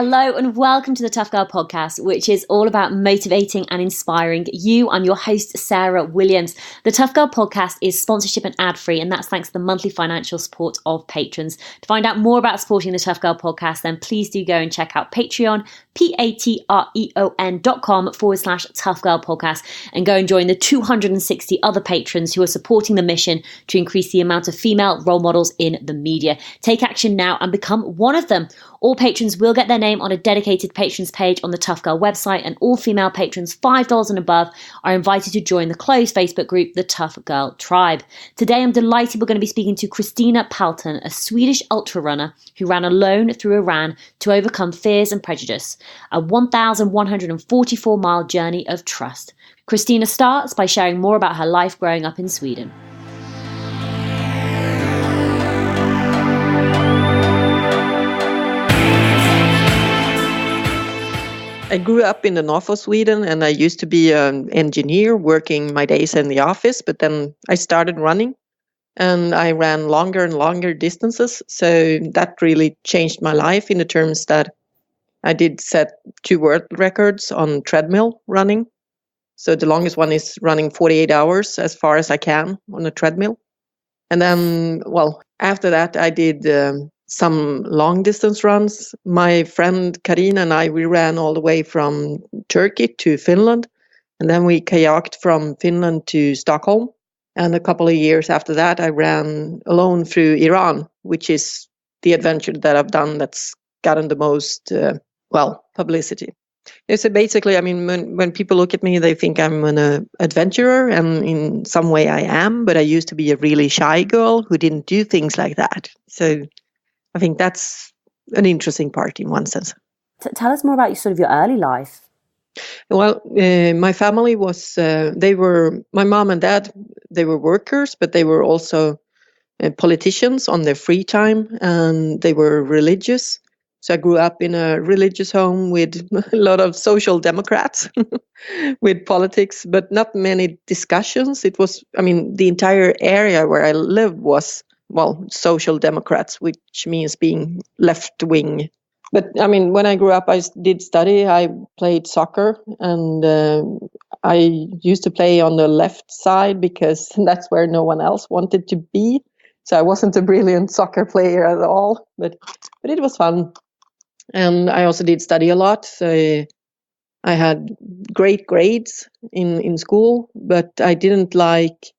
Hello and welcome to the Tough Girl podcast, which is all about motivating and inspiring you. I'm your host, Sarah Williams. The Tough Girl podcast is sponsorship and ad-free, and that's thanks to the monthly financial support of patrons. To find out more about supporting the Tough Girl podcast, then please do go and check out Patreon, patreon.com/Tough Girl podcast, and go and join the 260 other patrons who are supporting the mission to increase the amount of female role models in the media. Take action now and become one of them. All patrons will get their name on a dedicated patrons page on the Tough Girl website, and all female patrons $5 and above are invited to join the closed Facebook group, the Tough Girl Tribe. Today I'm delighted we're going to be speaking to Kristina Palten, a Swedish ultra runner who ran alone through Iran to overcome fears and prejudice, a 1,144-mile journey of trust. Kristina starts by sharing more about her life growing up in Sweden. I grew up in the north of Sweden, and I used to be an engineer working my days in the office, but then I started running and I ran longer and longer distances. So that really changed my life in the terms that I did set 2 world records on treadmill running. So the longest one is running 48 hours as far as I can on a treadmill. And then, after that, I did some long distance runs. My friend Karina and we ran all the way from Turkey to Finland. And then we kayaked from Finland to Stockholm. And a couple of years after that, I ran alone through Iran, which is the adventure that I've done that's gotten the most, publicity. So basically, when people look at me, they think I'm an adventurer, and in some way I am, but I used to be a really shy girl who didn't do things like that. So I think that's an interesting part in one sense. Tell us more about your early life. Well, my family was, my mom and dad, they were workers, but they were also politicians on their free time, and they were religious. So I grew up in a religious home with a lot of social democrats with politics, but not many discussions. It was, the entire area where I lived was, social democrats, which means being left wing. But when I grew up, I did study. I played soccer, and I used to play on the left side because that's where no one else wanted to be. So I wasn't a brilliant soccer player at all, but it was fun. And I also did study a lot. So I had great grades in school, but I didn't like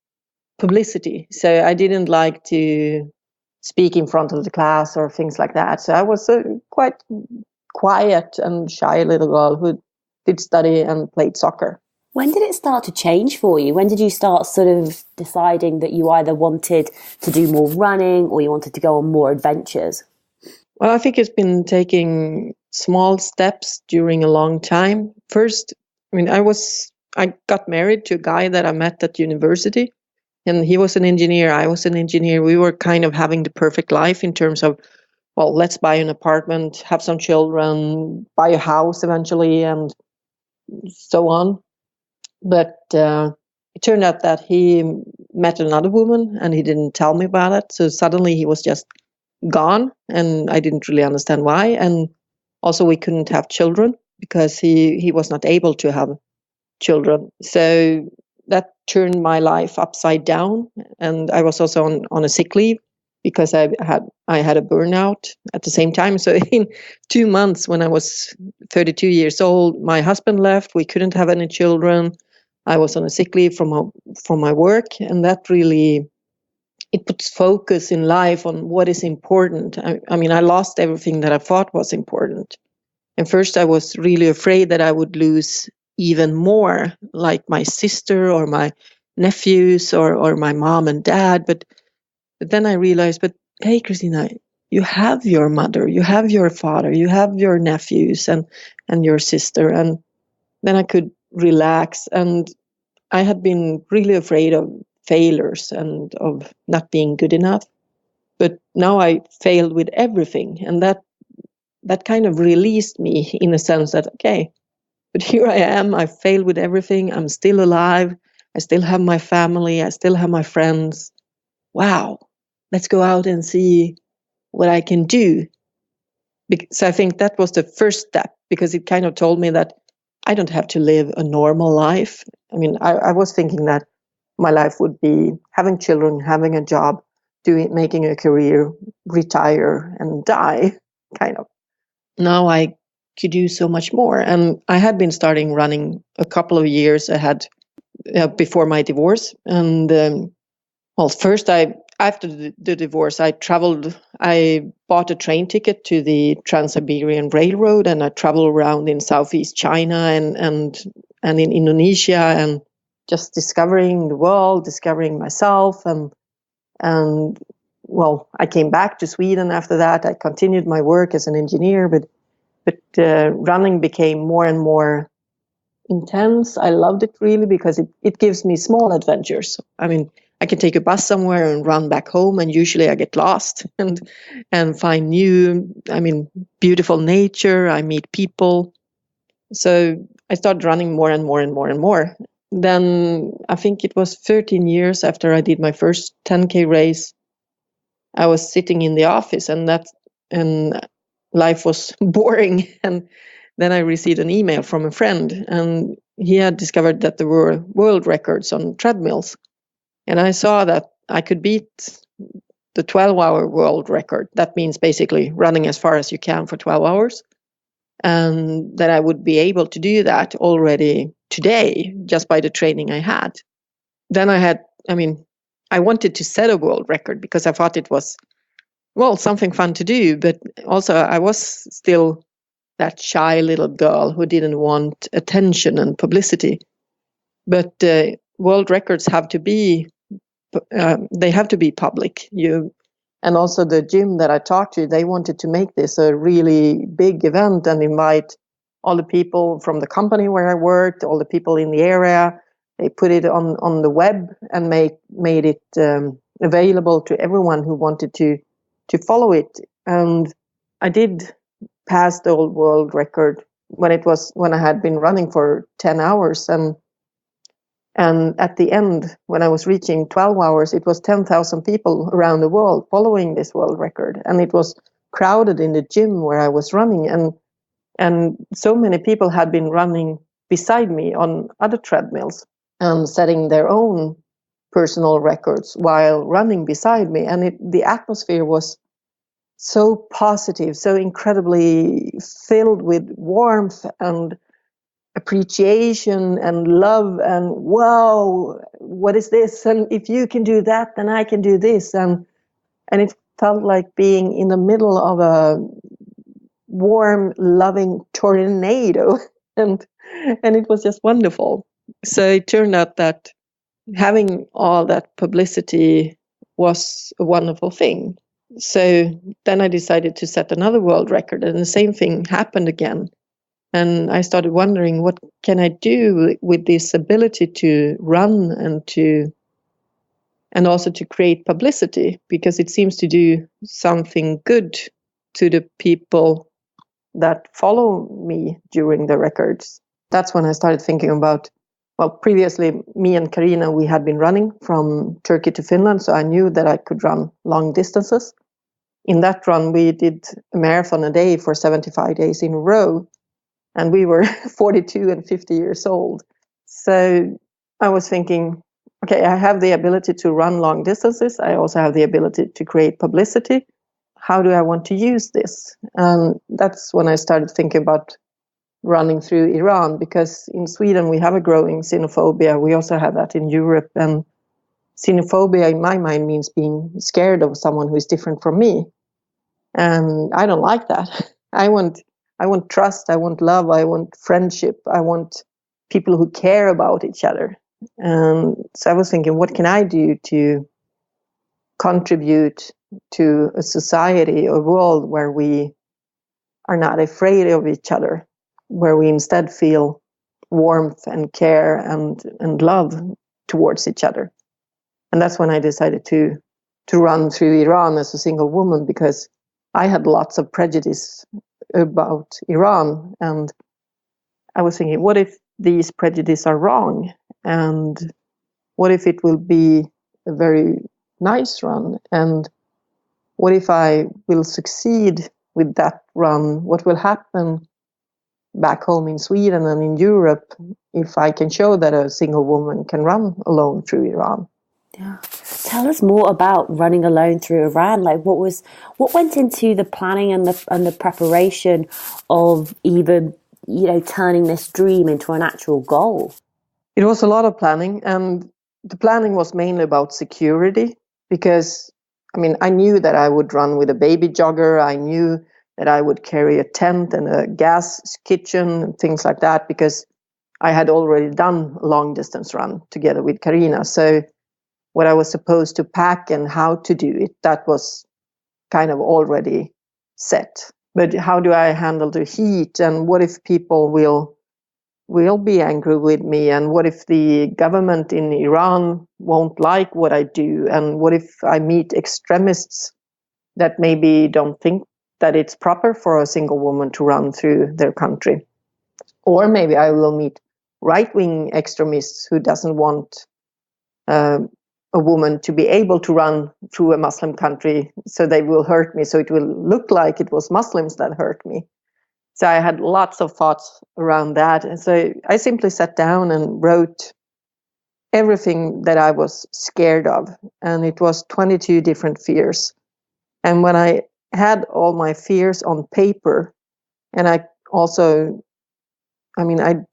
publicity. So I didn't like to speak in front of the class or things like that. So I was a quite quiet and shy little girl who did study and played soccer. When did it start to change for you? When did you start deciding that you either wanted to do more running or you wanted to go on more adventures? Well, I think it's been taking small steps during a long time. First, I got married to a guy that I met at university, and he was an engineer. I was an engineer. We were kind of having the perfect life in terms of, let's buy an apartment, have some children, buy a house eventually, and so on. But it turned out that he met another woman and he didn't tell me about it. So suddenly he was just gone, and I didn't really understand why. And also we couldn't have children because he was not able to have children. So that turned my life upside down. And I was also on a sick leave because I had a burnout at the same time. So in 2 months, when I was 32 years old, my husband left. We couldn't have any children. I was on a sick leave from my work, and that really, it puts focus in life on what is important. I lost everything that I thought was important. And first I was really afraid that I would lose even more, like my sister or my nephews or my mom and dad. But then I realized, but hey, Kristina, you have your mother, you have your father, you have your nephews and your sister. And then I could relax. And I had been really afraid of failures and of not being good enough. But now I failed with everything. And that kind of released me in a sense that, okay, but here I am, I failed with everything. I'm still alive. I still have my family. I still have my friends. Wow, let's go out and see what I can do. So I think that was the first step, because it kind of told me that I don't have to live a normal life. I mean, I was thinking that my life would be having children, having a job, making a career, retire and die, kind of. Now I could do so much more. And I had been starting running a couple of years ahead, before my divorce. And first after the divorce, I bought a train ticket to the Trans-Siberian Railroad, and I traveled around in Southeast China and in Indonesia, and just discovering the world, discovering myself. And I came back to Sweden after that. I continued my work as an engineer, but running became more and more intense. I loved it really because it gives me small adventures. I mean, I can take a bus somewhere and run back home, and usually I get lost and find new, beautiful nature. I meet people. So I started running more and more and more and more. Then I think it was 13 years after I did my first 10K race. I was sitting in the office, and life was boring. And then I received an email from a friend, and he had discovered that there were world records on treadmills. And I saw that I could beat the 12-hour world record. That means basically running as far as you can for 12 hours. And that I would be able to do that already today, just by the training I had. Then I wanted to set a world record because I thought it was, something fun to do. But also I was still that shy little girl who didn't want attention and publicity. But world records have to be, they have to be public. And also the gym that I talked to, they wanted to make this a really big event and invite all the people from the company where I worked, all the people in the area. They put it on the web and made it available to everyone who wanted to follow it. And I did pass the old world record when I had been running for 10 hours. And at the end, when I was reaching 12 hours, it was 10,000 people around the world following this world record. And it was crowded in the gym where I was running. And so many people had been running beside me on other treadmills and setting their own personal records while running beside me. And the atmosphere was so positive, so incredibly filled with warmth and appreciation and love, and wow, what is this? And if you can do that, then I can do this. And it felt like being in the middle of a warm, loving tornado. and it was just wonderful. So it turned out that having all that publicity was a wonderful thing. So then I decided to set another world record, and the same thing happened again. And I started wondering, what can I do with this ability to run and also to create publicity, because it seems to do something good to the people that follow me during the records. That's when I started thinking about, previously me and Karina, we had been running from Turkey to Finland, so I knew that I could run long distances. In that run, we did a marathon a day for 75 days in a row. And we were 42 and 50 years old. So I was thinking, okay, I have the ability to run long distances. I also have the ability to create publicity. How do I want to use this? And that's when I started thinking about running through Iran, because in Sweden we have a growing xenophobia. We also have that in Europe. And xenophobia, in my mind, means being scared of someone who is different from me. And I don't like that. I want trust, I want love, I want friendship, I want people who care about each other. And so I was thinking, what can I do to contribute to a society, a world where we are not afraid of each other, where we instead feel warmth and care and love towards each other. And that's when I decided to run through Iran as a single woman, because I had lots of prejudice about Iran, and I was thinking, what if these prejudices are wrong, and what if it will be a very nice run, and what if I will succeed with that run, what will happen back home in Sweden and in Europe if I can show that a single woman can run alone through Iran. Yeah. Tell us more about running alone through Iran. Like, what went into the planning and the preparation of even, turning this dream into an actual goal? It was a lot of planning, and the planning was mainly about security because, I knew that I would run with a baby jogger. I knew that I would carry a tent and a gas kitchen and things like that because I had already done a long distance run together with Karina. So what I was supposed to pack and how to do it, that was kind of already set. But how do I handle the heat, and what if people will be angry with me, and what if the government in Iran won't like what I do, and what if I meet extremists that maybe don't think that it's proper for a single woman to run through their country, or maybe I will meet right-wing extremists who doesn't want a woman to be able to run through a Muslim country, so they will hurt me, so it will look like it was Muslims that hurt me. So I had lots of thoughts around that. And so I simply sat down and wrote everything that I was scared of. And it was 22 different fears. And when I had all my fears on paper, and I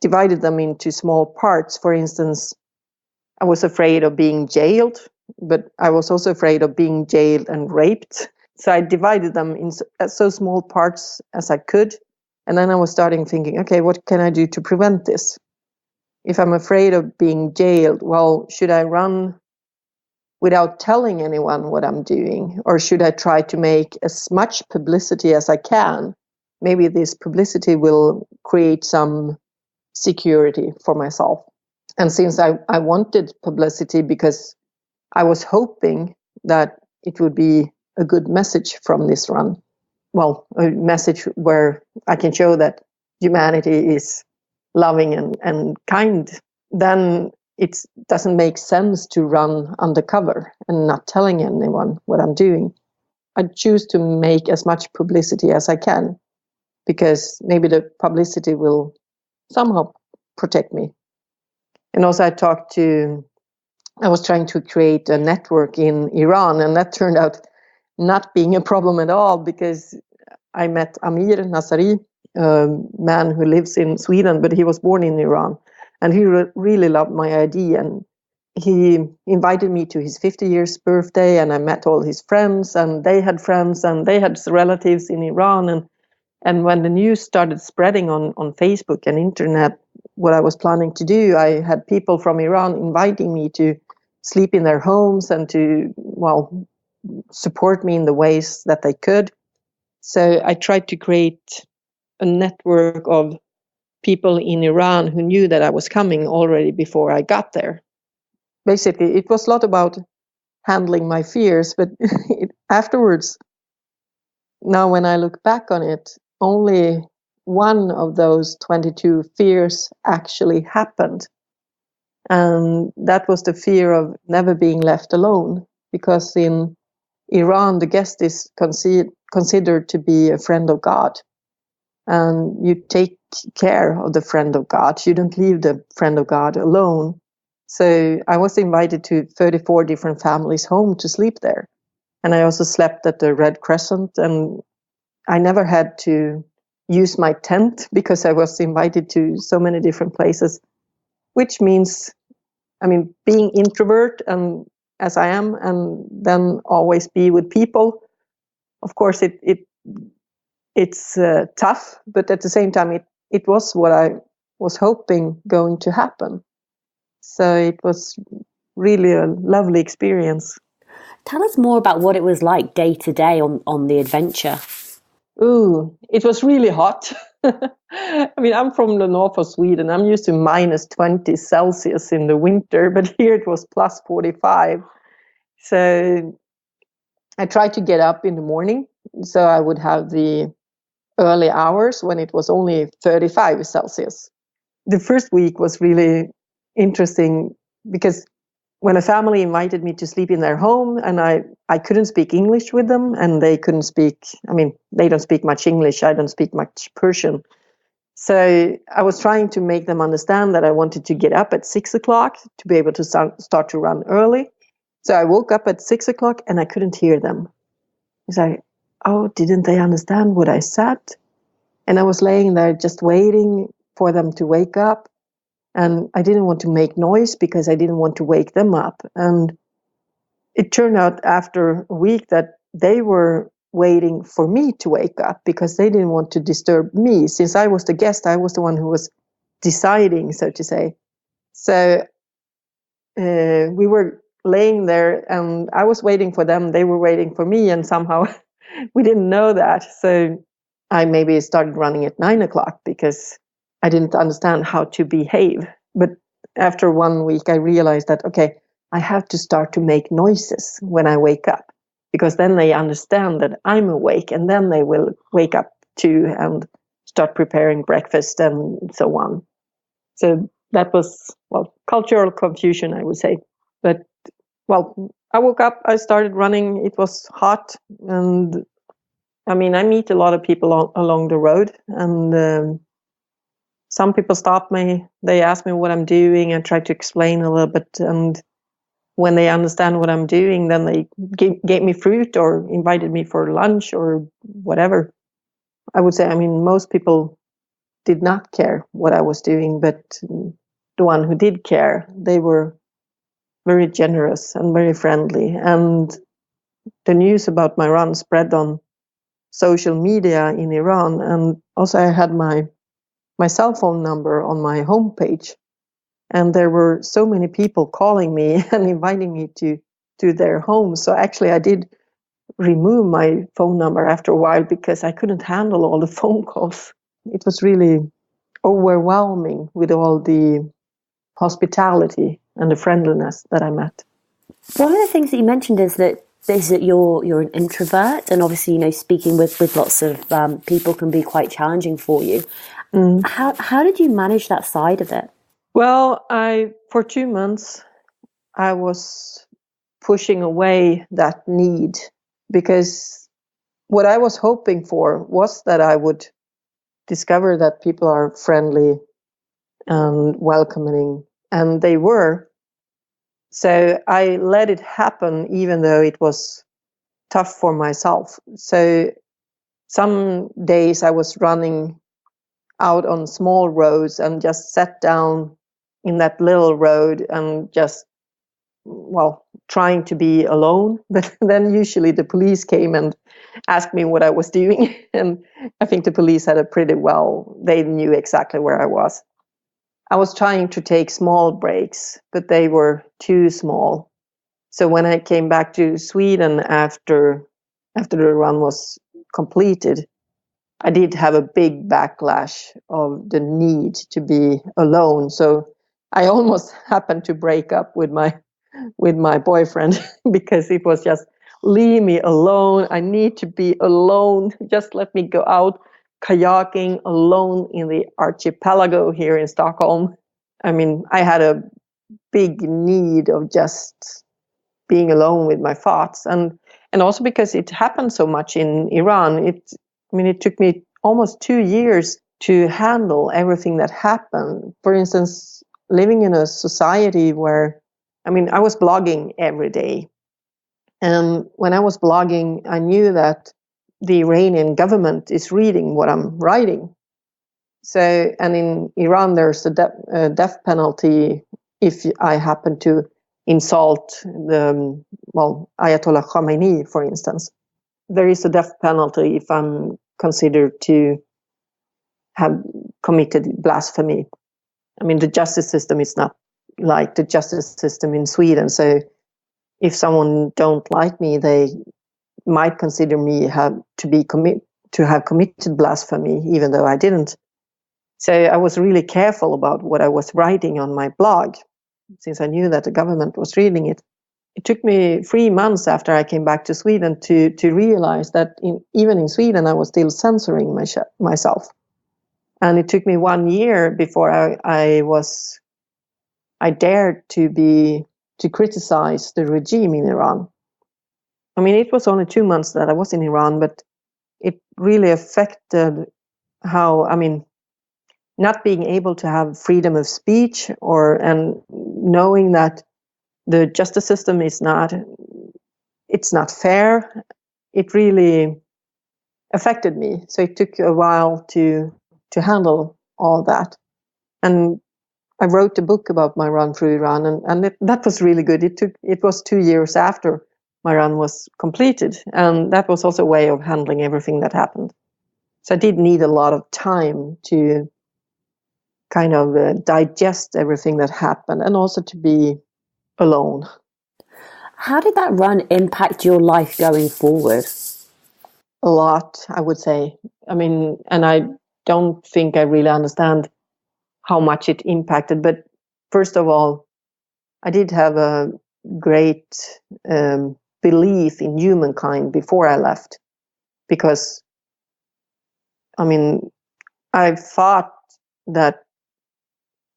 divided them into small parts. For instance, I was afraid of being jailed, but I was also afraid of being jailed and raped. So I divided them in so small parts as I could. And then I was starting thinking, okay, what can I do to prevent this? If I'm afraid of being jailed, well, should I run without telling anyone what I'm doing? Or should I try to make as much publicity as I can? Maybe this publicity will create some security for myself. And since I wanted publicity because I was hoping that it would be a good message from this run, well, a message where I can show that humanity is loving and kind, then it doesn't make sense to run undercover and not telling anyone what I'm doing. I choose to make as much publicity as I can because maybe the publicity will somehow protect me. And also I was trying to create a network in Iran, and that turned out not being a problem at all because I met Amir Nasari, a man who lives in Sweden, but he was born in Iran. And he really loved my idea. And he invited me to his 50 years birthday, and I met all his friends, and they had relatives in Iran. And when the news started spreading on Facebook and internet, what I was planning to do, I had people from Iran inviting me to sleep in their homes and to, support me in the ways that they could. So I tried to create a network of people in Iran who knew that I was coming already before I got there. Basically, it was a lot about handling my fears, but afterwards, now when I look back on it, only one of those 22 fears actually happened. And that was the fear of never being left alone, because in Iran, the guest is considered to be a friend of God. And you take care of the friend of God. You don't leave the friend of God alone. So I was invited to 34 different families' home to sleep there. And I also slept at the Red Crescent, and I never had to use my tent because I was invited to so many different places, which means, being introvert and as I am, and then always be with people. Of course, it's tough, but at the same time, it was what I was hoping going to happen. So it was really a lovely experience. Tell us more about what it was like day to day on the adventure. Ooh, it was really hot. I'm from the north of Sweden. I'm used to minus 20 Celsius in the winter, but here it was plus 45. So I tried to get up in the morning, so I would have the early hours when it was only 35 Celsius. The first week was really interesting because when a family invited me to sleep in their home, and I couldn't speak English with them, and they couldn't speak, they don't speak much English, I don't speak much Persian. So I was trying to make them understand that I wanted to get up at 6 o'clock to be able to start to run early. So I woke up at 6 o'clock and I couldn't hear them. It's like, oh, didn't they understand what I said? And I was laying there just waiting for them to wake up. And I didn't want to make noise because I didn't want to wake them up. And it turned out after a week that they were waiting for me to wake up because they didn't want to disturb me. Since I was the guest, I was the one who was deciding, so to say. So we were laying there and I was waiting for them. They were waiting for me, and somehow we didn't know that. So I maybe started running at 9 o'clock because I didn't understand how to behave. But after 1 week, I realized that, okay, I have to start to make noises when I wake up, because then they understand that I'm awake, and then they will wake up too and start preparing breakfast and so on. So that was, cultural confusion, I would say. But, I woke up, I started running, it was hot, and I meet a lot of people along the road, and some people stop me, they ask me what I'm doing, I try to explain a little bit, and when they understand what I'm doing, then they gave me fruit or invited me for lunch or whatever. I would say, most people did not care what I was doing, but the one who did care, they were very generous and very friendly. And the news about my run spread on social media in Iran, and also I had my cell phone number on my homepage, and there were so many people calling me and inviting me to their homes. So actually I did remove my phone number after a while because I couldn't handle all the phone calls. It was really overwhelming with all the hospitality and the friendliness that I met. One of the things that you mentioned is that you're an introvert, and obviously, speaking with lots of people can be quite challenging for you. How did you manage that side of it? Well, for 2 months, I was pushing away that need, because what I was hoping for was that I would discover that people are friendly and welcoming, and they were. So I let it happen, even though it was tough for myself. So some days I was running out on small roads and just sat down in that little road and just, trying to be alone. But then usually the police came and asked me what I was doing. And I think the police had they knew exactly where I was. I was trying to take small breaks, but they were too small. So when I came back to Sweden after the run was completed, I did have a big backlash of the need to be alone. So I almost happened to break up with my boyfriend because it was just, leave me alone. I need to be alone. Just let me go out kayaking alone in the archipelago here in Stockholm. I had a big need of just being alone with my thoughts, and also because it happened so much in Iran. It took me almost 2 years to handle everything that happened. For instance, living in a society where, I was blogging every day. And when I was blogging, I knew that the Iranian government is reading what I'm writing. So, and in Iran, there's a death penalty if I happen to insult Ayatollah Khomeini, for instance. There is a death penalty if I'm considered to have committed blasphemy. The justice system is not like the justice system in Sweden. So if someone don't like me, they might consider me to have committed blasphemy, even though I didn't. So I was really careful about what I was writing on my blog, since I knew that the government was reading it. It took me 3 months after I came back to Sweden to realize that even in Sweden, I was still censoring myself. And it took me 1 year before I dared to be to criticize the regime in Iran. I mean, it was only 2 months that I was in Iran, but it really affected how, I mean, not being able to have freedom of speech and knowing that the justice system is not fair. It really affected me. So it took a while to handle all that. And I wrote a book about my run through Iran, and that was really good. It was 2 years after my run was completed, and that was also a way of handling everything that happened. So I did need a lot of time to kind of digest everything that happened, and also to be alone. How did that run impact your life going forward? A lot, I would say. I mean, and I don't think I really understand how much it impacted. But first of all, I did have a great belief in humankind before I left, because, I mean, I thought that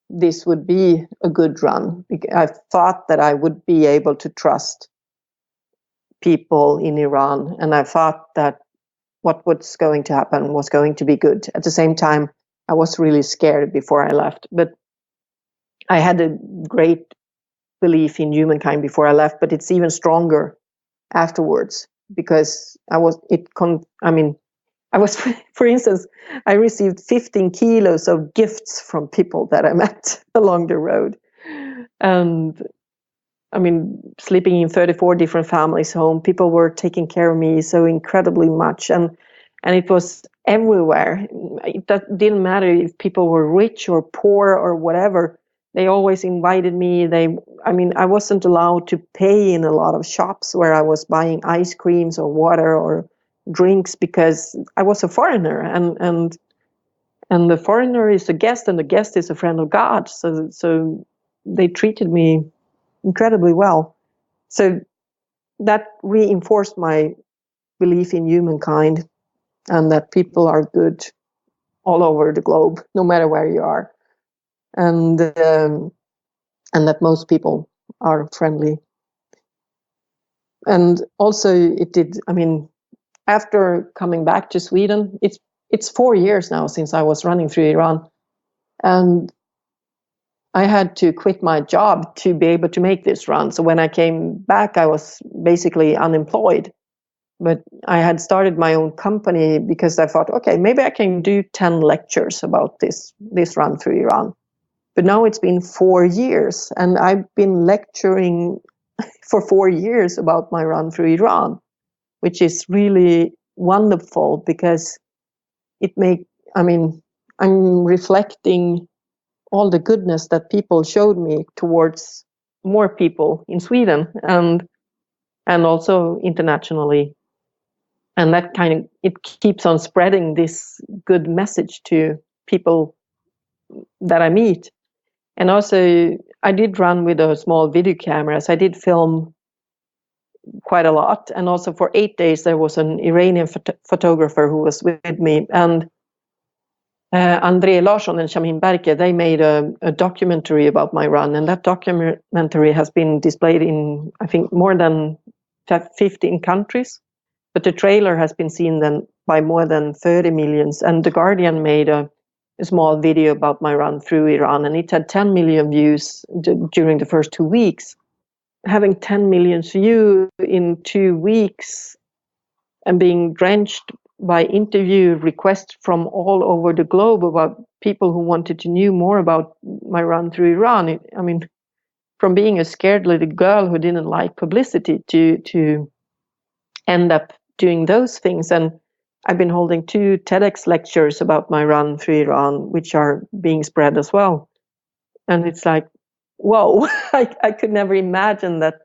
this would be a good run. I thought that I would be able to trust people in Iran, and I thought that what was going to happen was going to be good. At the same time, I was really scared before I left, but I had a great belief in humankind before I left, but it's even stronger afterwards, because I was, for instance, I received 15 kilos of gifts from people that I met along the road. And I mean, sleeping in 34 different families' home, people were taking care of me so incredibly much. And it was everywhere. It didn't matter if people were rich or poor or whatever. They always invited me. I wasn't allowed to pay in a lot of shops where I was buying ice creams or water or drinks, because I was a foreigner, and the foreigner is a guest, and the guest is a friend of God. So they treated me incredibly well. So that reinforced my belief in humankind, and that people are good all over the globe, no matter where you are, and that most people are friendly. And also, it did. I mean, after coming back to Sweden, it's 4 years now since I was running through Iran, and I had to quit my job to be able to make this run. So when I came back, I was basically unemployed. But I had started my own company because I thought, okay, maybe I can do 10 lectures about this run through Iran. But now it's been 4 years, and I've been lecturing for 4 years about my run through Iran, which is really wonderful, because I'm reflecting all the goodness that people showed me towards more people in Sweden and also internationally. And that it keeps on spreading this good message to people that I meet. And also, I did run with a small video camera, so I did film quite a lot. And also for 8 days, there was an Iranian photographer who was with me. And André Larsson and Shamin Berke, they made a documentary about my run. And that documentary has been displayed in, I think, more than 15 countries. But the trailer has been seen then by more than 30 million. And The Guardian made a small video about my run through Iran, and it had 10 million views during the first 2 weeks. Having 10 million views in 2 weeks and being drenched by interview requests from all over the globe about people who wanted to know more about my run through Iran. From being a scared little girl who didn't like publicity to end up doing those things. And I've been holding 2 TEDx lectures about my run through Iran, which are being spread as well. And it's like, whoa, I could never imagine that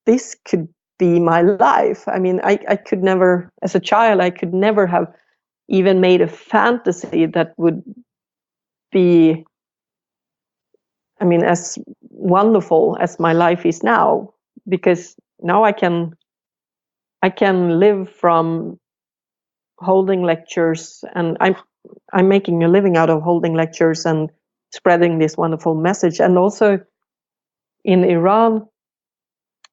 this could be my life. I could never, as a child, I could never have even made a fantasy that would be, as wonderful as my life is now. Because now I can live from holding lectures, and I'm making a living out of holding lectures and spreading this wonderful message. And also, in Iran,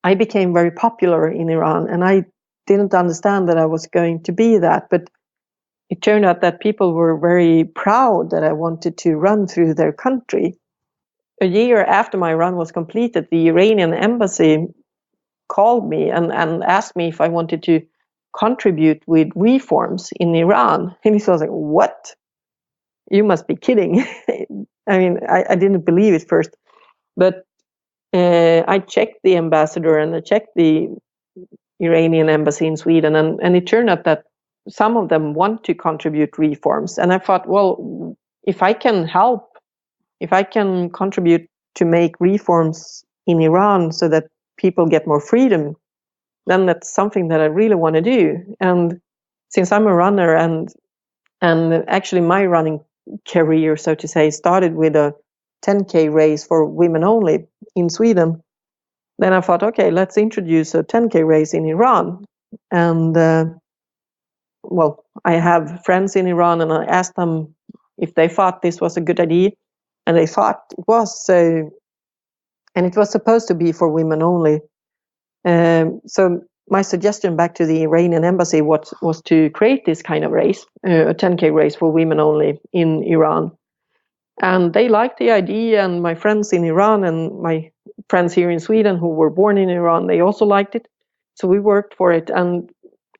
I became very popular in Iran, and I didn't understand that I was going to be that. But it turned out that people were very proud that I wanted to run through their country. A year after my run was completed, the Iranian embassy called me and asked me if I wanted to contribute with reforms in Iran. And he was like, "What? You must be kidding." I mean, I didn't believe it first. But I checked the ambassador and I checked the Iranian embassy in Sweden, and it turned out that some of them want to contribute reforms. And I thought, well, if I can help, if I can contribute to make reforms in Iran so that people get more freedom, then that's something that I really want to do. And since I'm a runner, and actually my running career, so to say, started with a 10K race for women only in Sweden, then I thought, okay, let's introduce a 10K race in Iran. And well, I have friends in Iran, and I asked them if they thought this was a good idea, and they thought it was. So, and it was supposed to be for women only. So my suggestion back to the Iranian embassy was to create this kind of race, a 10K race for women only in Iran. And they liked the idea, and my friends in Iran and my friends here in Sweden who were born in Iran, they also liked it. So we worked for it. And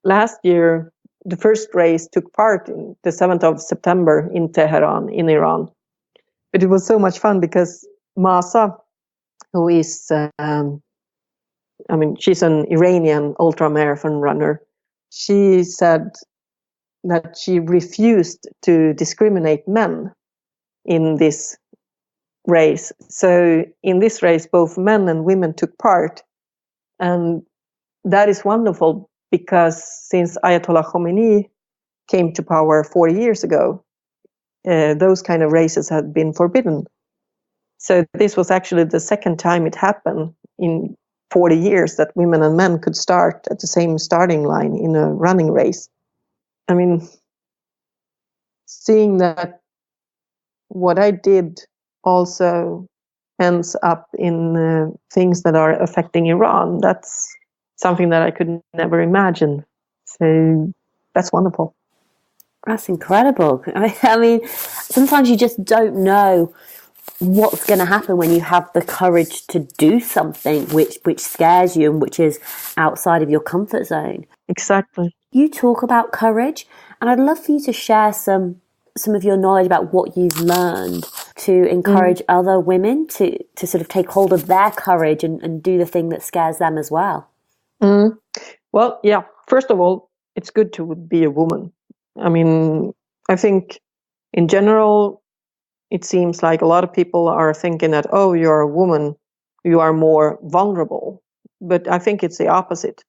last year, the first race took part in the 7th of September in Tehran, in Iran. But it was so much fun because Masa, who is, she's an Iranian ultramarathon runner. She said that she refused to discriminate men in this race. So in this race, both men and women took part. And that is wonderful because since Ayatollah Khomeini came to power 40 years ago, those kind of races had been forbidden. So this was actually the second time it happened in 40 years that women and men could start at the same starting line in a running race. I mean, seeing that what I did also ends up in things that are affecting Iran, that's something that I could never imagine. So that's wonderful. That's incredible. I mean, sometimes you just don't know what's going to happen when you have the courage to do something which scares you and which is outside of your comfort zone. Exactly. You talk about courage, and I'd love for you to share some of your knowledge about what you've learned to encourage other women to sort of take hold of their courage and do the thing that scares them as well. Well, yeah, first of all, it's good to be a woman. I mean, I think in general, it seems like a lot of people are thinking that, oh, you're a woman, you are more vulnerable. But I think it's the opposite.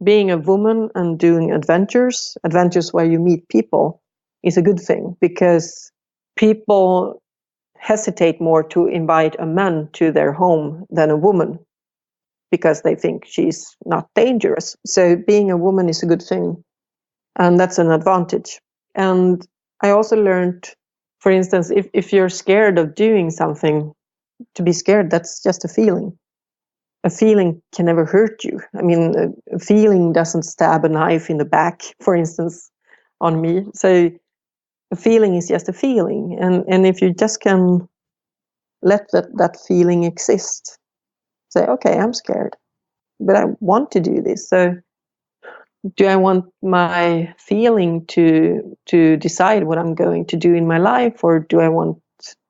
Being a woman and doing adventures where you meet people, is a good thing because people hesitate more to invite a man to their home than a woman because they think she's not dangerous. So being a woman is a good thing, and that's an advantage. And I also learned, for instance, if you're scared of doing something, to be scared, that's just a feeling. A feeling can never hurt you. I mean, a feeling doesn't stab a knife in the back, for instance, on me. So a feeling is just a feeling. And if you just can let that feeling exist, say, okay, I'm scared, but I want to do this. So do I want my feeling to decide what I'm going to do in my life, or do I want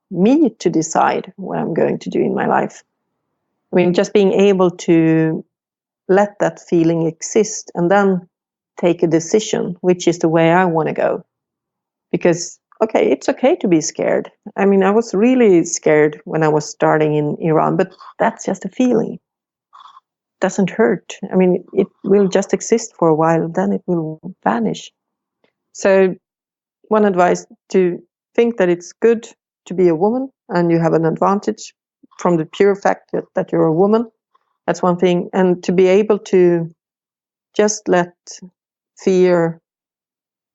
me to decide what I'm going to do in my life? I mean, just being able to let that feeling exist and then take a decision, which is the way I want to go. Because, okay, it's okay to be scared. I mean, I was really scared when I was starting in Iran, but that's just a feeling. It doesn't hurt. I mean, it will just exist for a while, then it will vanish. So one advice, to think that it's good to be a woman and you have an advantage from the pure fact that you're a woman. That's one thing. And to be able to just let fear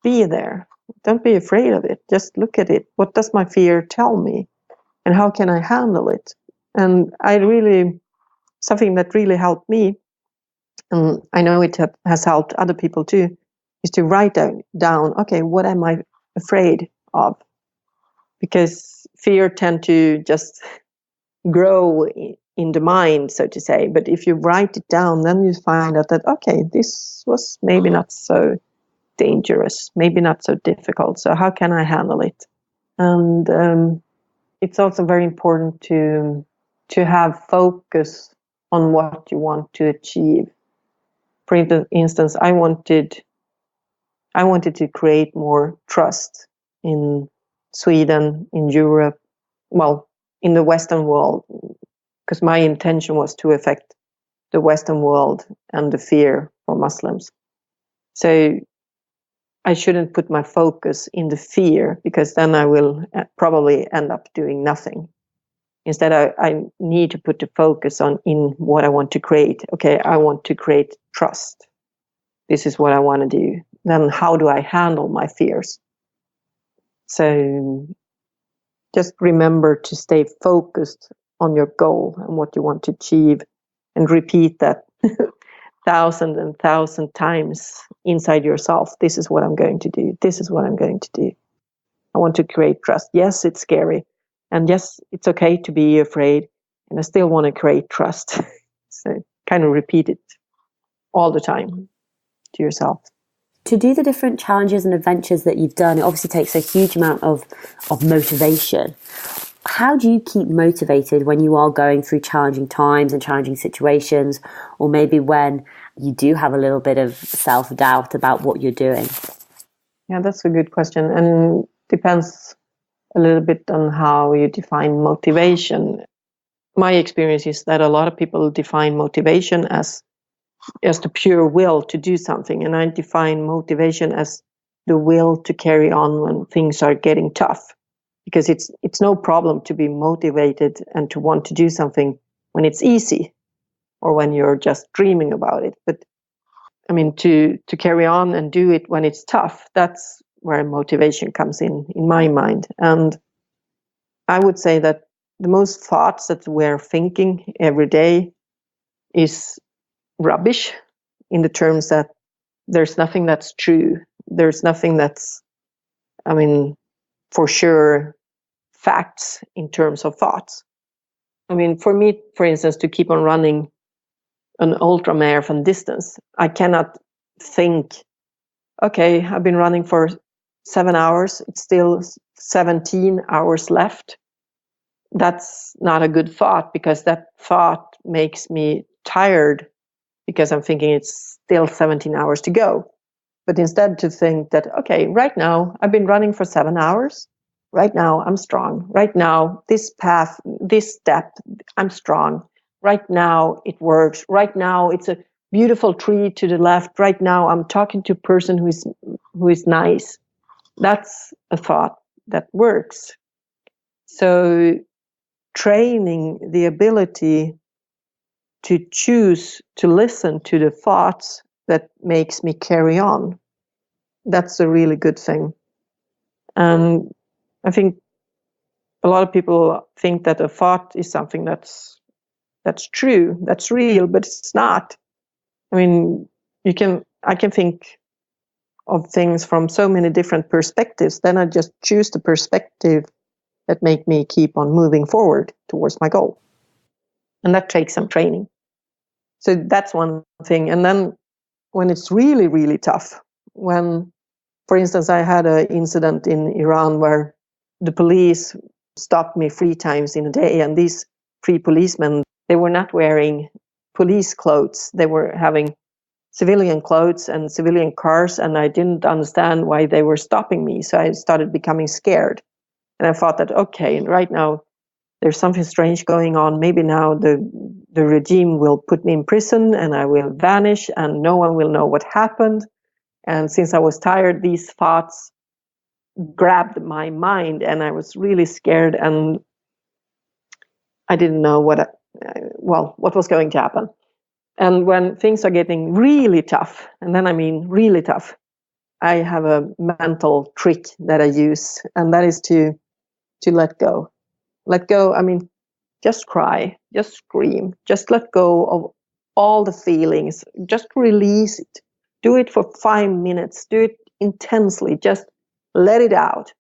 be there. Don't be afraid of it. Just look at it. What does my fear tell me? And how can I handle it? And I really something that really helped me, and I know it has helped other people too, is to write down, okay, what am I afraid of? Because fear tend to just grow in the mind, so to say. But if you write it down, then you find out that, okay, this was maybe not so dangerous, maybe not so difficult. So how can I handle it? And it's also very important to have focus on what you want to achieve. For instance, I wanted to create more trust in Sweden, in Europe, well, in the Western world, because my intention was to affect the Western world and the fear for Muslims. So I shouldn't put my focus in the fear, because then I will probably end up doing nothing. Instead, I need to put the focus in what I want to create. Okay, I want to create trust. This is what I want to do. Then how do I handle my fears? So just remember to stay focused on your goal and what you want to achieve, and repeat that thousand and thousand times inside yourself. This is what I'm going to do. This is what I'm going to do. I want to create trust. Yes, it's scary. And yes, it's okay to be afraid. And I still want to create trust. So kind of repeat it all the time to yourself. To do the different challenges and adventures that you've done, it obviously takes a huge amount of motivation. How do you keep motivated when you are going through challenging times and challenging situations, or maybe when you do have a little bit of self-doubt about what you're doing? Yeah, that's a good question, and depends a little bit on how you define motivation. My experience is that a lot of people define motivation as the pure will to do something, and I define motivation as the will to carry on when things are getting tough. Because it's no problem to be motivated and to want to do something when it's easy or when you're just dreaming about it. But I mean, to carry on and do it when it's tough, that's where motivation comes in my mind. And I would say that the most thoughts that we're thinking every day is rubbish, in the terms that there's nothing that's true. There's nothing that's, I mean, for sure, facts in terms of thoughts. I mean, for me, for instance, to keep on running an ultra marathon distance, I cannot think, okay, I've been running for 7 hours, it's still 17 hours left. That's not a good thought, because that thought makes me tired, because I'm thinking it's still 17 hours to go. But instead to think that, okay, right now I've been running for 7 hours. Right now I'm strong. Right now, this path, this step, I'm strong. Right now it works. Right now it's a beautiful tree to the left. Right now I'm talking to a person who is nice. That's a thought that works. So training the ability to choose to listen to the thoughts that makes me carry on, that's a really good thing. And I think a lot of people think that a thought is something that's true, that's real, but it's not. I mean, I can think of things from so many different perspectives. Then I just choose the perspective that make me keep on moving forward towards my goal. And that takes some training. So that's one thing. And then when it's really, really tough, when, for instance, I had an incident in Iran where the police stopped me 3 times in a day, and these 3 policemen, they were not wearing police clothes. They were having civilian clothes and civilian cars, and I didn't understand why they were stopping me. So I started becoming scared. And I thought that, okay, right now there's something strange going on. Maybe now the regime will put me in prison and I will vanish and no one will know what happened. And since I was tired, these thoughts grabbed my mind and I was really scared, and I didn't know what was going to happen. And when things are getting really tough, and then I mean really tough, I have a mental trick that I use, and that is to let go. Let go, I mean, just cry, just scream, just let go of all the feelings, just release it. Do it for 5 minutes, do it intensely, just let it out.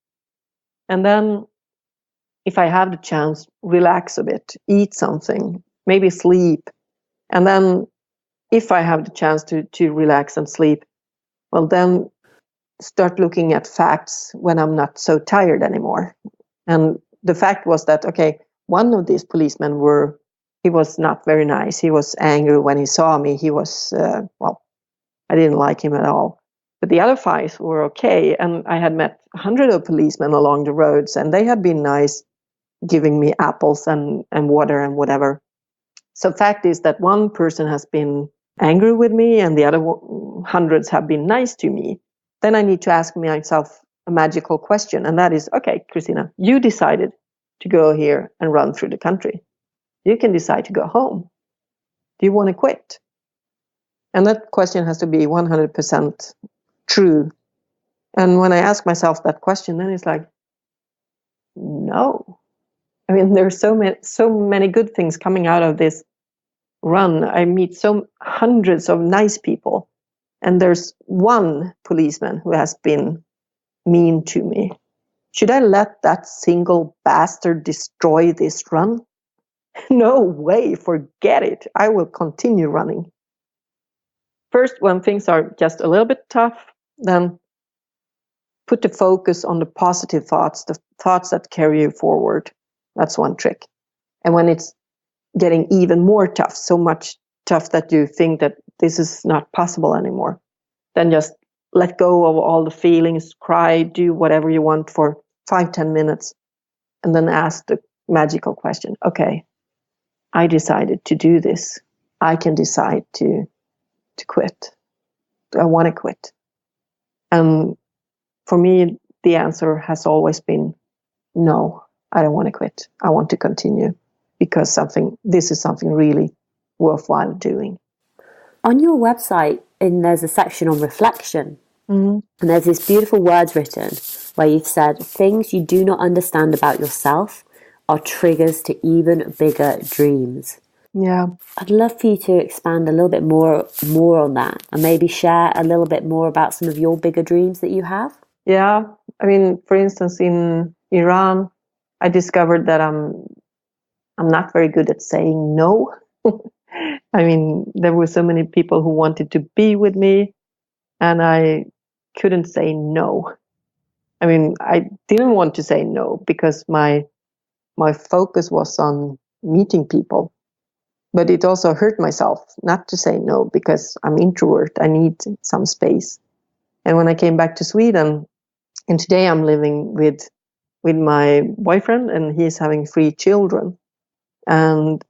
And then, if I have the chance, relax a bit, eat something, maybe sleep. And then, if I have the chance to relax and sleep, well, then start looking at facts when I'm not so tired anymore. And the fact was that, okay, one of these policemen he was not very nice. He was angry when he saw me. He was, I didn't like him at all. But the other 5 were okay. And I had met 100 of policemen along the roads, and they had been nice, giving me apples and water and whatever. So fact is that one person has been angry with me and the other hundreds have been nice to me. Then I need to ask myself a magical question. And that is, okay, Kristina, you decided to go here and run through the country. You can decide to go home. Do you want to quit? And that question has to be 100% true. And when I ask myself that question, then it's like, no. I mean, there's so many good things coming out of this run. I meet hundreds of nice people, and there's one policeman who has been mean to me. Should I let that single bastard destroy this run? No way, forget it. I will continue running. First, when things are just a little bit tough, then put the focus on the positive thoughts, the thoughts that carry you forward. That's one trick. And when it's getting even more tough, so much tough that you think that this is not possible anymore, then just let go of all the feelings, cry, do whatever you want for 5-10 minutes, and then ask the magical question. Okay, I decided to do this. I can decide to quit. I want to quit. And for me, the answer has always been no, I don't want to quit. I want to continue because this is something really worthwhile doing. On your website, there's a section on reflection. Mm-hmm. And there's these beautiful words written where you've said, things you do not understand about yourself are triggers to even bigger dreams. Yeah. I'd love for you to expand a little bit more on that and maybe share a little bit more about some of your bigger dreams that you have. Yeah. I mean, for instance, in Iran, I discovered that I'm not very good at saying no. I mean, there were so many people who wanted to be with me, and I couldn't say no. I mean, I didn't want to say no because my focus was on meeting people. But it also hurt myself not to say no because I'm introvert. I need some space. And when I came back to Sweden, and today I'm living with my boyfriend, and he's having 3 children. And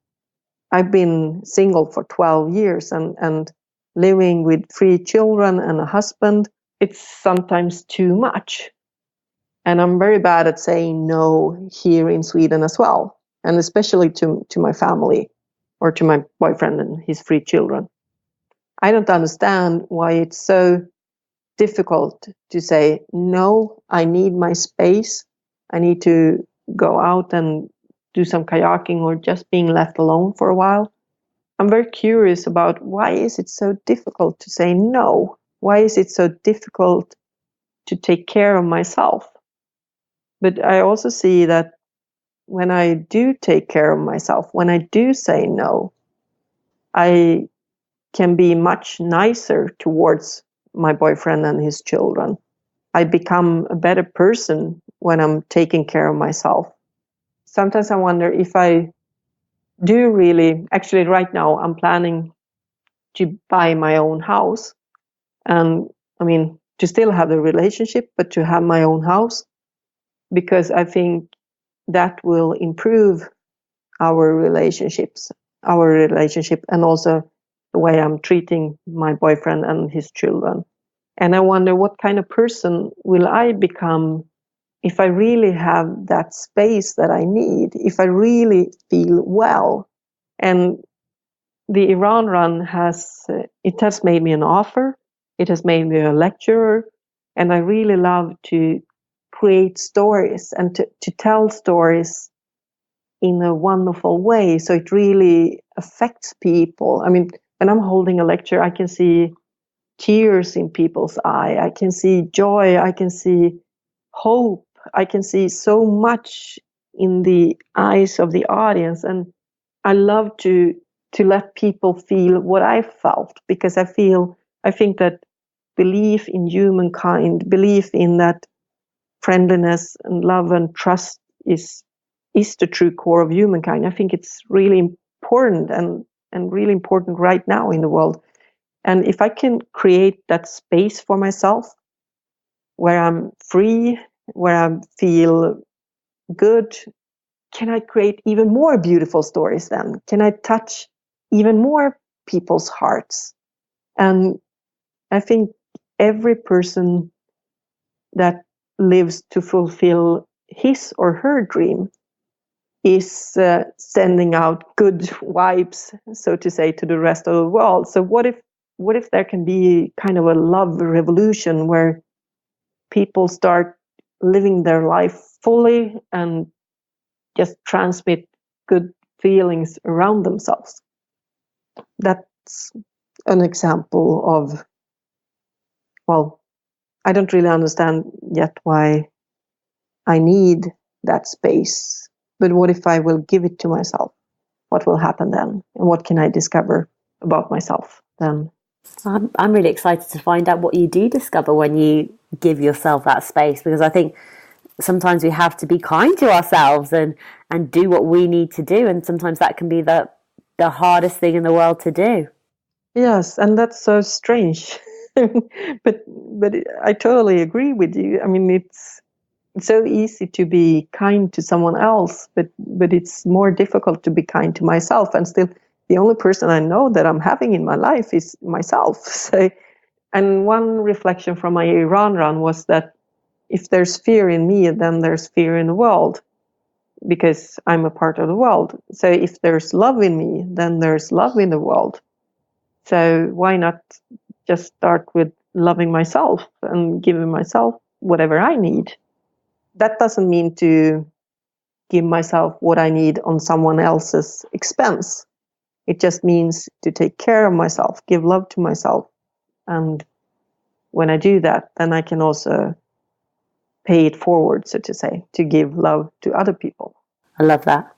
I've been single for 12 years, and living with 3 children and a husband, it's sometimes too much. And I'm very bad at saying no here in Sweden as well, and especially to my family or to my boyfriend and his 3 children. I don't understand why it's so difficult to say, no, I need my space. I need to go out and do some kayaking or just being left alone for a while. I'm very curious about why is it so difficult to say no? Why is it so difficult to take care of myself? But I also see that when I do take care of myself, when I do say no, I can be much nicer towards my boyfriend and his children. I become a better person when I'm taking care of myself. Sometimes I wonder if I do really, actually right now I'm planning to buy my own house. And I mean, to still have the relationship, but to have my own house, because I think that will improve our relationship, and also the way I'm treating my boyfriend and his children. And I wonder what kind of person will I become if I really have that space that I need, if I really feel well. And the Iran run has made me an offer. It has made me a lecturer. And I really love to create stories and to tell stories in a wonderful way. So it really affects people. I mean, when I'm holding a lecture, I can see tears in people's eye. I can see joy. I can see hope. I can see so much in the eyes of the audience. And I love to let people feel what I felt, because I think that belief in humankind, belief in that friendliness and love and trust is the true core of humankind. I think it's really important and really important right now in the world. And if I can create that space for myself where I'm free, where I feel good, can I create even more beautiful stories then? Can I touch even more people's hearts? And I think every person that lives to fulfill his or her dream is sending out good vibes, so to say, to the rest of the world. So what if there can be kind of a love revolution where people start living their life fully and just transmit good feelings around themselves? That's an example of, well, I don't really understand yet why I need that space. But what if I will give it to myself? What will happen then? And what can I discover about myself then? I'm really excited to find out what you do discover when you give yourself that space, because I think sometimes we have to be kind to ourselves and do what we need to do. And sometimes that can be the hardest thing in the world to do. Yes, and that's so strange. but I totally agree with you. I mean, it's so easy to be kind to someone else, but it's more difficult to be kind to myself. And still, the only person I know that I'm having in my life is myself. So, and one reflection from my Iran run was that if there's fear in me, then there's fear in the world, because I'm a part of the world. So if there's love in me, then there's love in the world. So why not just start with loving myself and giving myself whatever I need? That doesn't mean to give myself what I need on someone else's expense. It just means to take care of myself, give love to myself. And when I do that, then I can also pay it forward, so to say, to give love to other people. I love that.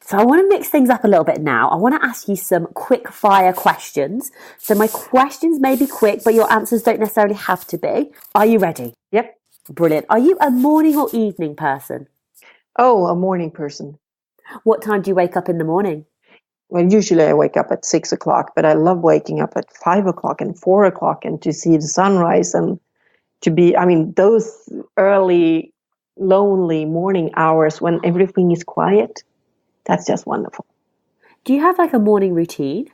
So I want to mix things up a little bit now. I want to ask you some quick fire questions. So my questions may be quick, but your answers don't necessarily have to be. Are you ready? Yep. Brilliant. Are you a morning or evening person? Oh, a morning person. What time do you wake up in the morning? Well, usually I wake up at 6 o'clock, but I love waking up at 5 o'clock and 4 o'clock and to see the sunrise and to be, I mean, those early, lonely morning hours when everything is quiet, that's just wonderful. Do you have like a morning routine?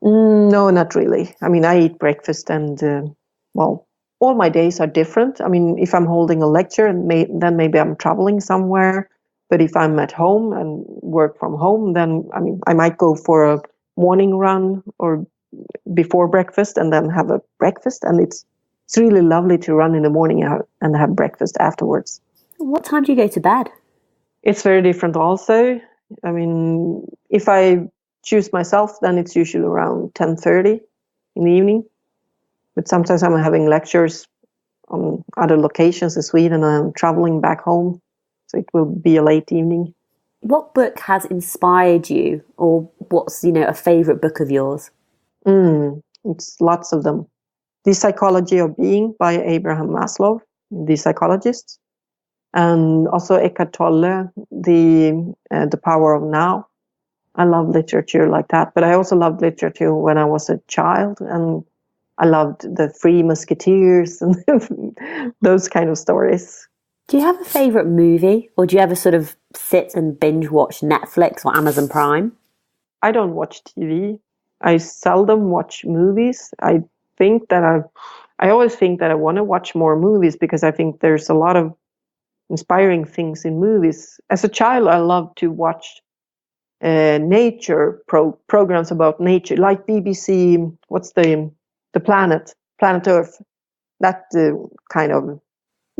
No, not really. I mean, I eat breakfast and, well, all my days are different. I mean, if I'm holding a lecture, then maybe I'm traveling somewhere. But if I'm at home and work from home, then, I mean, I might go for a morning run or before breakfast and then have a breakfast. And it's really lovely to run in the morning and have breakfast afterwards. What time do you go to bed? It's very different also. I mean, if I choose myself, then it's usually around 10:30 in the evening. But sometimes I'm having lectures on other locations in Sweden and I'm traveling back home. So it will be a late evening. What book has inspired you, or what's, a favourite book of yours? It's lots of them. The Psychology of Being by Abraham Maslow, the psychologist. And also Eckhart Tolle, The Power of Now. I love literature like that. But I also loved literature when I was a child. And I loved the Three Musketeers and those kind of stories. Do you have a favourite movie, or do you ever sort of sit and binge watch Netflix or Amazon Prime? I don't watch TV. I seldom watch movies. I think that I always think that I want to watch more movies because I think there's a lot of inspiring things in movies. As a child, I loved to watch nature programs about nature, like BBC. What's the Planet Earth? That kind of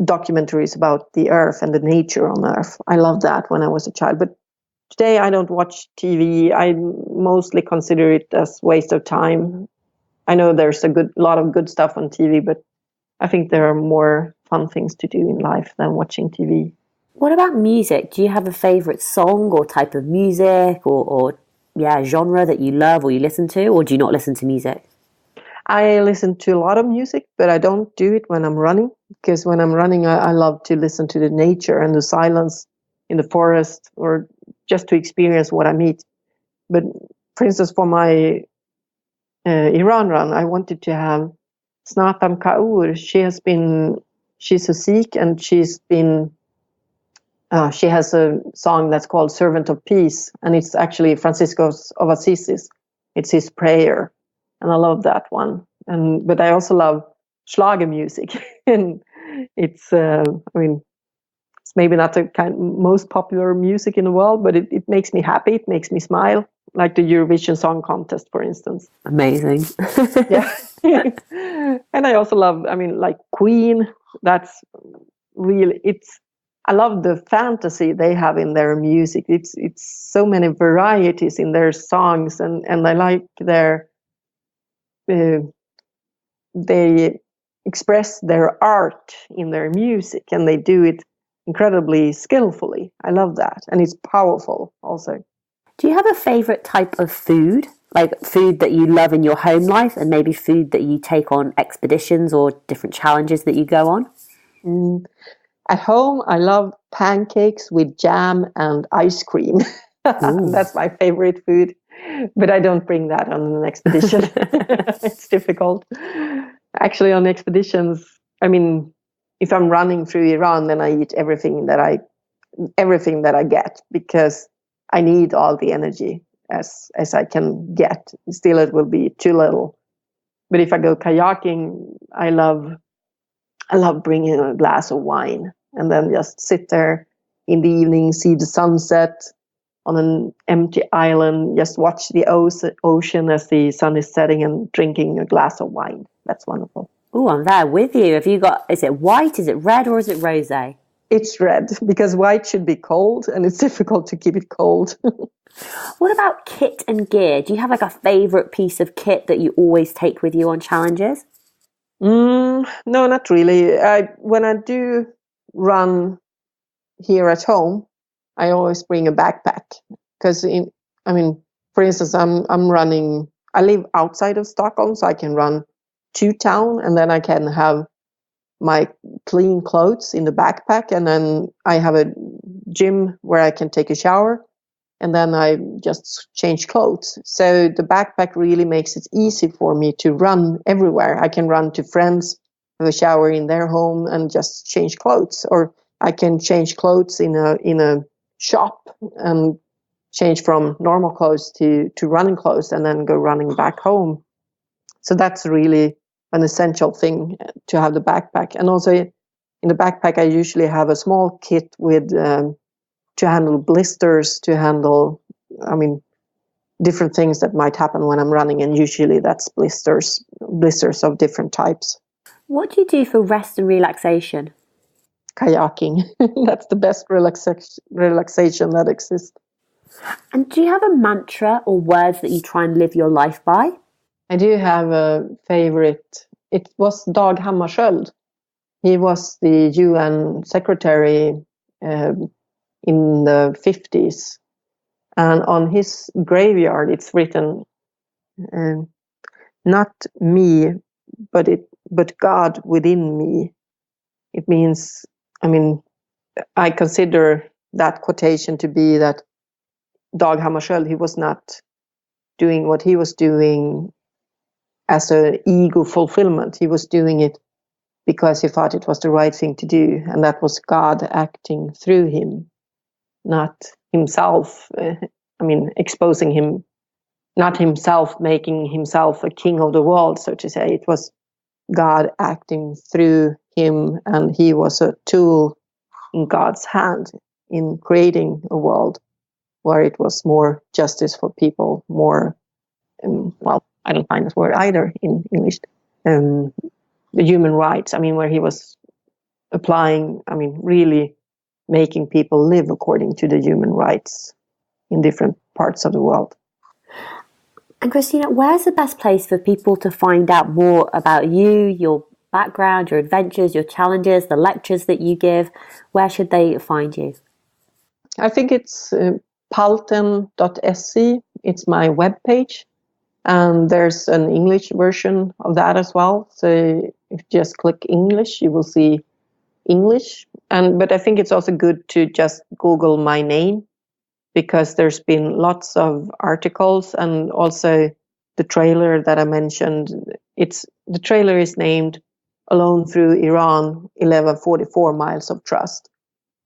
documentaries about the Earth and the nature on Earth. I loved that when I was a child. But today I don't watch TV. I mostly consider it as waste of time. I know there's a lot of good stuff on TV, but I think there are more fun things to do in life than watching TV. What about music? Do you have a favorite song or type of music or genre that you love or you listen to, or do you not listen to music? I listen to a lot of music, but I don't do it when I'm running, because when I'm running, I love to listen to the nature and the silence in the forest, or just to experience what I meet. But for instance, for my Iran run, I wanted to have Snatam Kaur. She's a Sikh, and she has a song that's called Servant of Peace, and it's actually Franciscus of Assisi. It's his prayer, and I love that one. But I also love Schlager music, and it's it's maybe not the most popular music in the world, but it makes me happy. It makes me smile, like the Eurovision Song Contest, for instance. Amazing. Yeah. And I also love, like Queen. That's really, I love the fantasy they have in their music. It's so many varieties in their songs, and I like they express their art in their music, and they do it incredibly skillfully. I love that, and it's powerful also. Do you have a favorite type of food? Like food that you love in your home life, and maybe food that you take on expeditions or different challenges that you go on? At home, I love pancakes with jam and ice cream. That's my favorite food, but I don't bring that on an expedition. It's difficult. Actually, on expeditions, if I'm running through Iran, then I eat everything that I get, because I need all the energy as I can get. Still, it will be too little. But if I go kayaking, I love bringing a glass of wine and then just sit there in the evening, see the sunset on an empty island, just watch the ocean as the sun is setting, and drinking a glass of wine. That's wonderful. Oh, I'm there with you. Have you got, is it white, is it red, or is it rosé? It's red, because white should be cold, and it's difficult to keep it cold. What about kit and gear? Do you have like a favorite piece of kit that you always take with you on challenges? No, not really. When I do run here at home, I always bring a backpack, because for instance, I'm running. I live outside of Stockholm, so I can run to town, and then I can have my clean clothes in the backpack, and then I have a gym where I can take a shower, and then I just change clothes. So the backpack really makes it easy for me to run everywhere. I can run to friends, have a shower in their home, and just change clothes. Or I can change clothes in a shop and change from normal clothes to running clothes, and then go running back home. So that's really an essential thing, to have the backpack. And also in the backpack, I usually have a small kit with to handle blisters, to handle, different things that might happen when I'm running. And usually that's blisters of different types. What do you do for rest and relaxation? Kayaking. That's the best relaxation that exists. And do you have a mantra or words that you try and live your life by? I do have a favorite. It was Dag Hammarskjöld. He was the UN secretary in the 50s. And on his graveyard, it's written, not me, but God within me. It means, I consider that quotation to be that Dag Hammarskjöld, he was not doing what he was doing as an ego fulfillment. He was doing it because he thought it was the right thing to do, and that was God acting through him, not himself. Exposing him, not himself making himself a king of the world, so to say. It was God acting through him, and he was a tool in God's hand in creating a world where it was more justice for people, more, I don't find this word either in English, the human rights. Where he was applying, really making people live according to the human rights in different parts of the world. And Kristina, where's the best place for people to find out more about you, your background, your adventures, your challenges, the lectures that you give? Where should they find you? I think it's palten.se. It's my webpage. And there's an English version of that as well. So if you just click English, you will see English. But I think it's also good to just Google my name, because there's been lots of articles, and also the trailer that I mentioned. The trailer is named Alone Through Iran, 1144 Miles of Trust.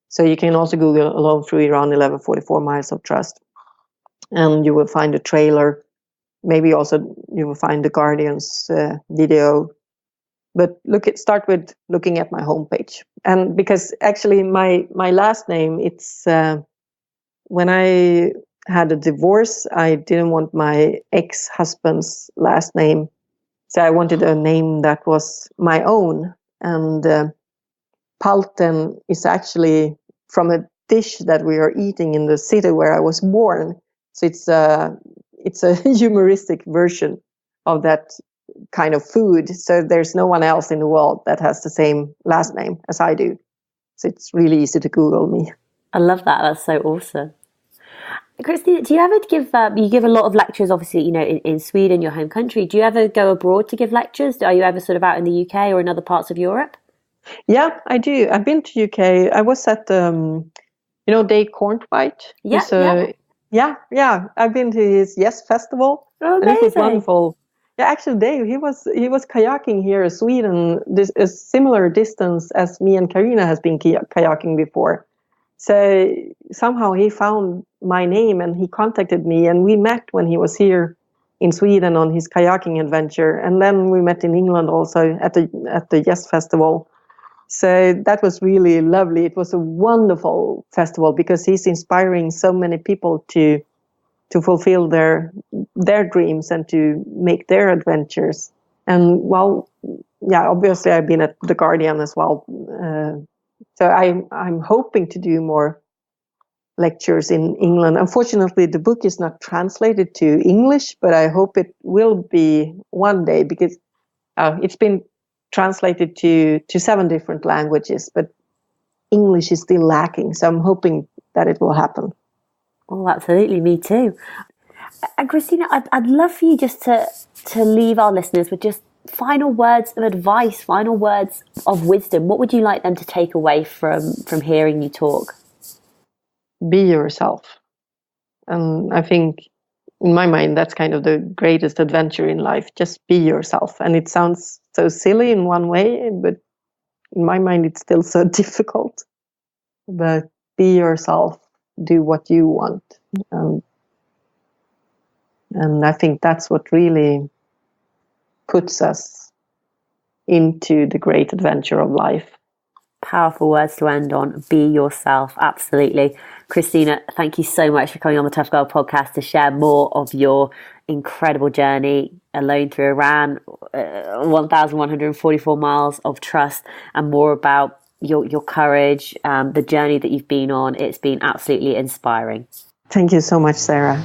So you can also Google Alone Through Iran, 1144 Miles of Trust, and you will find a trailer. Maybe also you will find the Guardian's video. But start with looking at my homepage. And because actually my last name, it's when I had a divorce, I didn't want my ex-husband's last name. So I wanted a name that was my own. And Palten is actually from a dish that we are eating in the city where I was born. So it's a humoristic version of that kind of food. So there's no one else in the world that has the same last name as I do. So it's really easy to Google me. I love that. That's so awesome. Kristina, do you ever you give a lot of lectures, obviously, in Sweden, your home country. Do you ever go abroad to give lectures? Are you ever sort of out in the UK or in other parts of Europe? Yeah, I do. I've been to UK. I was at, Dave Cornbite. Yeah. I've been to his Yes Festival. Oh, amazing. And it was wonderful. Yeah, actually, Dave, he was kayaking here in Sweden, a similar distance as me and Karina has been kayaking before. So somehow he found my name and he contacted me, and we met when he was here in Sweden on his kayaking adventure, and then we met in England also at the Yes Festival. So that was really lovely. It was a wonderful festival because he's inspiring so many people to fulfill their dreams and to make their adventures. And obviously I've been at the Guardian as well. So I'm hoping to do more lectures in England. Unfortunately, the book is not translated to English, but I hope it will be one day, because it's been translated to 7 different languages, but English is still lacking. So I'm hoping that it will happen. Oh, absolutely. Me too. And Kristina, I'd love for you just to leave our listeners with just final words of advice, final words of wisdom. What would you like them to take away from hearing you talk? Be yourself. And I think in my mind, that's kind of the greatest adventure in life. Just be yourself. And it sounds so silly in one way, but in my mind, it's still so difficult. But be yourself. Do what you want. And I think that's what really puts us into the great adventure of life. Powerful words to end on. Be yourself. Absolutely. Kristina, thank you so much for coming on the Tough Girl podcast to share more of your incredible journey alone through Iran, 1,144 miles of trust, and more about your courage, the journey that you've been on. It's been absolutely inspiring. Thank you so much, Sarah.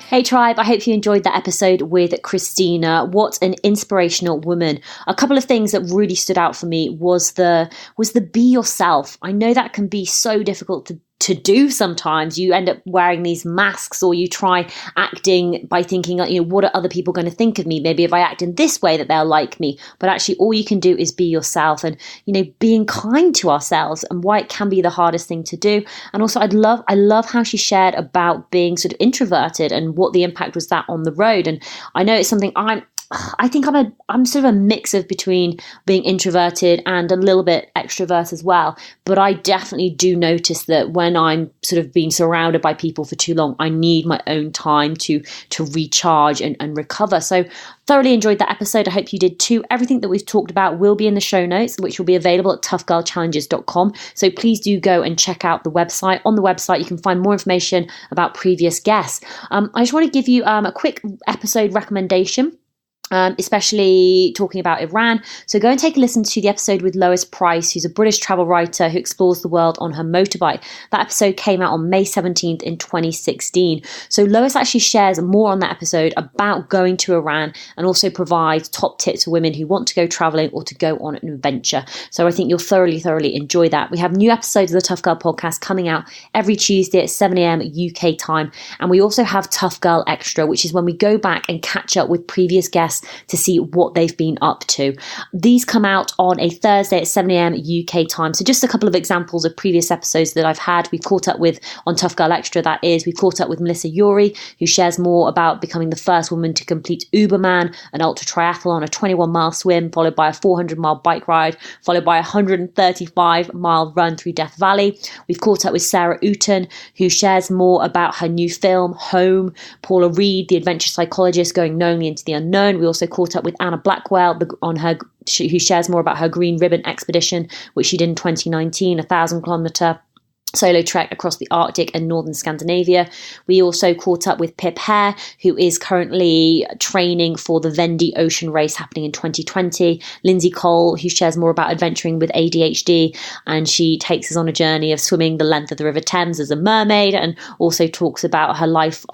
Hey tribe, I hope you enjoyed that episode with Kristina. What an inspirational woman. A couple of things that really stood out for me was the be yourself. I know that can be so difficult to do sometimes. You end up wearing these masks, or you try acting by thinking, what are other people going to think of me? Maybe if I act in this way that they'll like me. But actually all you can do is be yourself, and, being kind to ourselves, and why it can be the hardest thing to do. And also I love how she shared about being sort of introverted and what the impact was that on the road. And I know it's something I think I'm sort of a mix of between being introverted and a little bit extrovert as well. But I definitely do notice that when I'm sort of being surrounded by people for too long, I need my own time to recharge and recover. So thoroughly enjoyed that episode. I hope you did too. Everything that we've talked about will be in the show notes, which will be available at toughgirlchallenges.com. So please do go and check out the website. On the website, you can find more information about previous guests. I just want to give you a quick episode recommendation. especially talking about Iran. So go and take a listen to the episode with Lois Price, who's a British travel writer who explores the world on her motorbike. That episode came out on May 17th in 2016. So Lois actually shares more on that episode about going to Iran and also provides top tips for women who want to go traveling or to go on an adventure. So I think you'll thoroughly enjoy that. We have new episodes of the Tough Girl podcast coming out every Tuesday at 7 a.m. UK time. And we also have Tough Girl Extra, which is when we go back and catch up with previous guests to see what they've been up to. These come out on a Thursday at 7 a.m. UK time. So just a couple of examples of previous episodes that I've had. We've caught up with, on Tough Girl Extra, that is, we've caught up with Melissa Yuri, who shares more about becoming the first woman to complete Uberman, an ultra triathlon, a 21-mile swim, followed by a 400-mile bike ride, followed by a 135-mile run through Death Valley. We've caught up with Sarah Uten, who shares more about her new film, Home. Paula Reed, the adventure psychologist going knowingly into the unknown. We also caught up with Anna Blackwell who shares more about her Green Ribbon expedition, which she did in 2019, 1,000-kilometre solo trek across the Arctic and northern Scandinavia. We also caught up with Pip Hare, who is currently training for the Vendée Ocean Race happening in 2020. Lindsay Cole, who shares more about adventuring with ADHD, and she takes us on a journey of swimming the length of the River Thames as a mermaid, and also talks about her life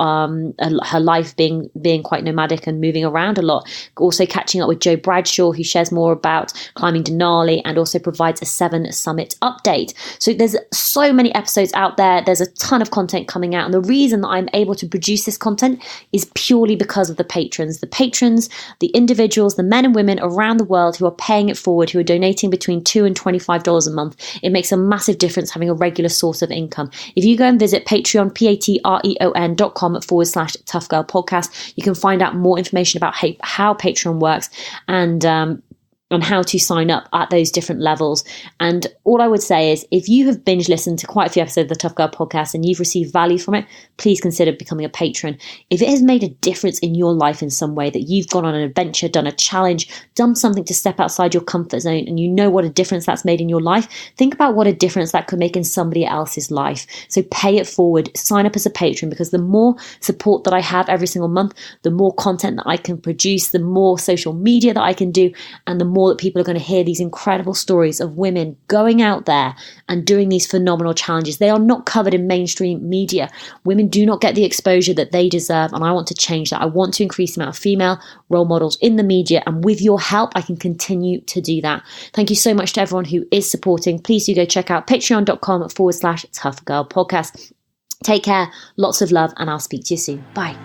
being quite nomadic and moving around a lot. Also catching up with Joe Bradshaw, who shares more about climbing Denali and also provides a 7 Summit update. So there's so many episodes out there. There's a ton of content coming out, and the reason that I'm able to produce this content is purely because of the patrons, the individuals, the men and women around the world who are paying it forward, who are donating between $2 and $25 a month. It makes a massive difference having a regular source of income. If you go and visit Patreon, patreon.com/Tough Girl Podcast, you can find out more information about how Patreon works and how to sign up at those different levels. And all I would say is, if you have binge listened to quite a few episodes of the Tough Girl podcast and you've received value from it, please consider becoming a patron. If it has made a difference in your life in some way, that you've gone on an adventure, done a challenge, done something to step outside your comfort zone, and you know what a difference that's made in your life, think about what a difference that could make in somebody else's life. So pay it forward, sign up as a patron, because the more support that I have every single month, the more content that I can produce, the more social media that I can do, and the more that people are going to hear these incredible stories of women going out there and doing these phenomenal challenges. They are not covered in mainstream media. Women do not get the exposure that they deserve, and I want to change that. I want to increase the amount of female role models in the media, and with your help, I can continue to do that. Thank you so much to everyone who is supporting. Please do go check out patreon.com/Tough Girl Podcast. Take care, lots of love, and I'll speak to you soon. Bye.